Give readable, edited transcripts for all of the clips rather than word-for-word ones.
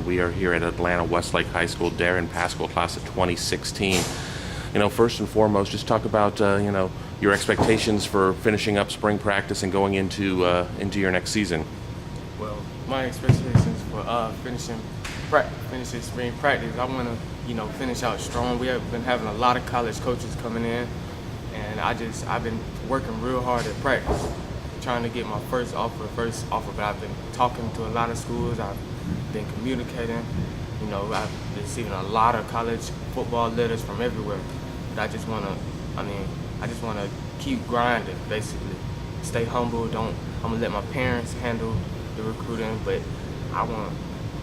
We are here at Atlanta Westlake High School, Darron Paschal, class of 2016. First and foremost, just talk about your expectations for finishing up spring practice and going into your next season. Well, my expectations for finishing spring practice, I want to finish out strong. We have been having a lot of college coaches coming in, and I've been working real hard at practice, trying to get my first offer. But I've been talking to a lot of schools. I've been communicating. I've been receiving a lot of college football letters from everywhere. But I just want to keep grinding, basically. Stay humble. I'm gonna let my parents handle the recruiting, but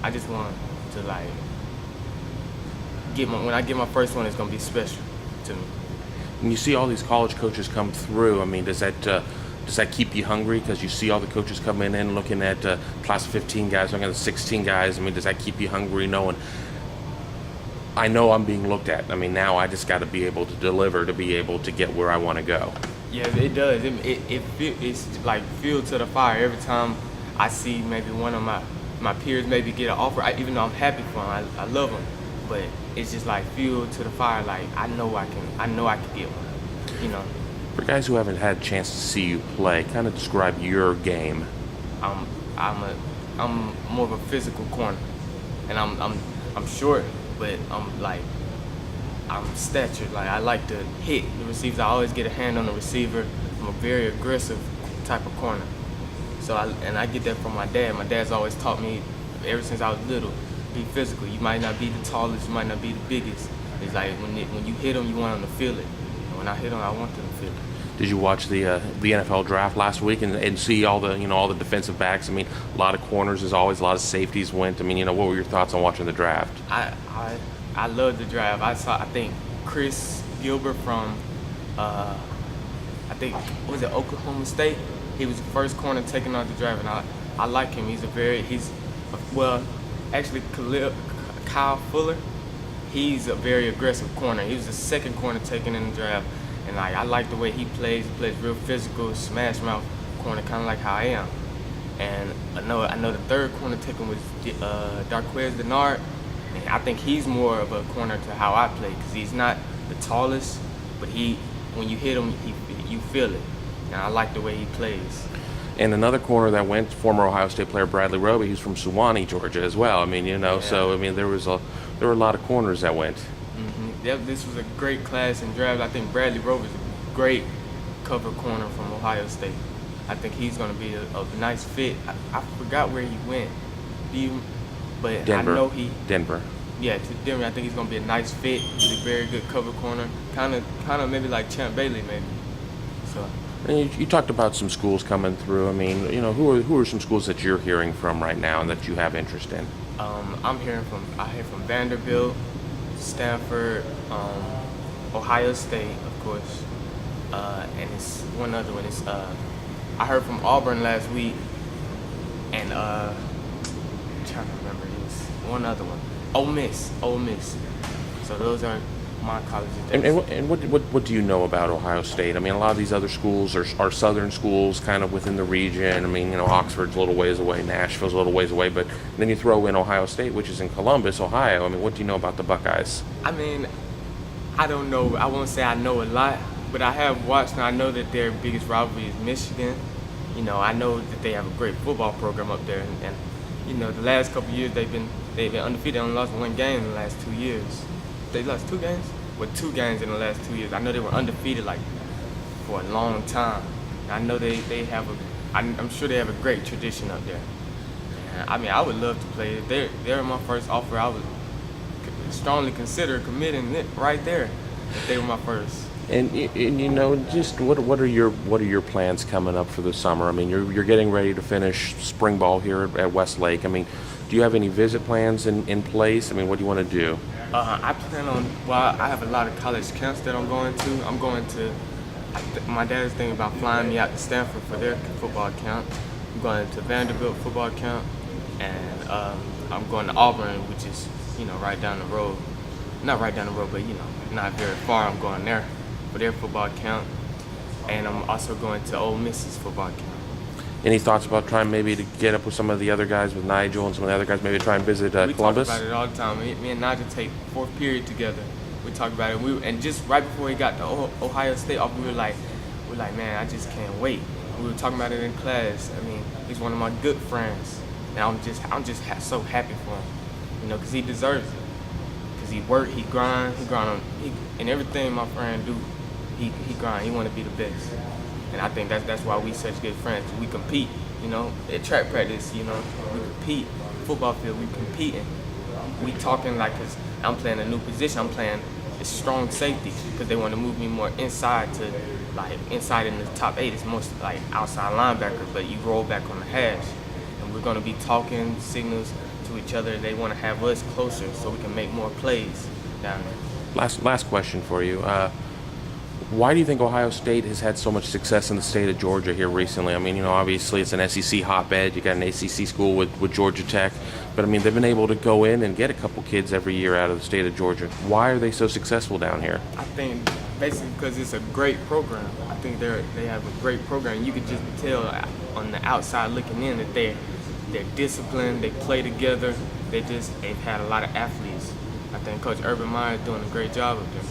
I just want to when I get my first one, it's gonna be special to me. When you see all these college coaches come through, does that keep you hungry? Because you see all the coaches coming in, looking at class of 15 guys, looking at 16 guys. Does that keep you hungry, knowing I know I'm being looked at? Now I just got to be able to deliver to be able to get where I want to go. Yeah, it does. It's like fuel to the fire every time I see maybe one of my peers maybe get an offer. Even though I'm happy for them, I love them, but it's just like fuel to the fire. Like I know I can get one. For guys who haven't had a chance to see you play, kind of describe your game. I'm more of a physical corner, and I'm short, but I'm statured. Like I like to hit the receivers. I always get a hand on the receiver. I'm a very aggressive type of corner. So I get that from my dad. My dad's always taught me ever since I was little, be physical. You might not be the tallest, you might not be the biggest. It's like when you hit them, you want them to feel it. And when I hit them, I want them to feel it. Did you watch the NFL draft last week and see all the defensive backs? A lot of corners as always, a lot of safeties went. What were your thoughts on watching the draft? I loved the draft. I think Chris Gilbert from was it Oklahoma State? He was the first corner taken out the draft, and I like him. Actually Kyle Fuller, he's a very aggressive corner. He was the second corner taken in the draft. And I like the way he plays. He plays real physical, smash mouth corner, kind of like how I am. And I know the third corner taken was Darquez Denard. And I think he's more of a corner to how I play, because he's not the tallest, but when you hit him, you feel it. And I like the way he plays. And another corner that went, former Ohio State player Bradley Roby, he's from Suwanee, Georgia as well. Yeah. So there were a lot of corners that went. This was a great class and draft. I think Bradley Roby is a great cover corner from Ohio State. I think he's going to be a nice fit. I forgot where he went. But Denver. I know Denver. Yeah, to Denver. I think he's going to be a nice fit. He's a very good cover corner. Kind of maybe like Champ Bailey maybe. So. And you talked about some schools coming through. Who are some schools that you're hearing from right now and that you have interest in? I hear from Vanderbilt, Stanford, Ohio State, of course, and it's one other one. I heard from Auburn last week, and I'm trying to remember. It was one other one. Ole Miss. So those are my colleges. And what do you know about Ohio State? A lot of these other schools are southern schools, kind of within the region. Oxford's a little ways away, Nashville's a little ways away, but then you throw in Ohio State, which is in Columbus, Ohio. What do you know about the Buckeyes? I don't know. I won't say I know a lot, but I have watched, and I know that their biggest rivalry is Michigan. I know that they have a great football program up there, and the last couple of years they've been undefeated. They only lost one game in the last 2 years. They lost 2 games? Well, 2 games in the last 2 years. I know they were undefeated for a long time. I know they have I'm sure they have a great tradition up there. And, I would love to play. They're my first offer. I would strongly consider committing it right there if they were my first. And just what are your plans coming up for the summer? You're getting ready to finish spring ball here at Westlake. Do you have any visit plans in place? What do you want to do? I plan on. I have a lot of college camps that I'm going to. My dad's thinking about flying me out to Stanford for their football camp. I'm going to Vanderbilt football camp, and I'm going to Auburn, which is right down the road. Not right down the road, but not very far. I'm going there for their football camp, and I'm also going to Ole Miss's football camp. Any thoughts about trying maybe to get up with some of the other guys, with Nigel and some of the other guys, maybe try and visit We Columbus? talk about it all the time. Me and Nigel take fourth period together. We talk about it. And just right before he got to Ohio State, we were like, man, I just can't wait. We were talking about it in class. I mean, he's one of my good friends, and I'm just so happy for him, you know, because he deserves it. Because he work, he grind and everything my friend do, he grind. He want to be the best, and I think that's why we such good friends. We compete, you know, at track practice, you know, we compete. Football field, we competing. We talking like, cause I'm playing a new position. I'm playing a strong safety because they want to move me more inside to like inside in the top 8. It's most like outside linebacker, but you roll back on the hash, and we're gonna be talking signals to each other. They want to have us closer so we can make more plays down there. Last question for you. Why do you think Ohio State has had so much success in the state of Georgia here recently? I mean, you know, obviously it's an SEC hotbed. You got an ACC school with Georgia Tech, but I mean, they've been able to go in and get a couple kids every year out of the state of Georgia. Why are they so successful down here? I think basically because it's a great program. I think they have a great program. You could just tell on the outside looking in that they're disciplined. They play together. They've had a lot of athletes. I think Coach Urban Meyer is doing a great job of them.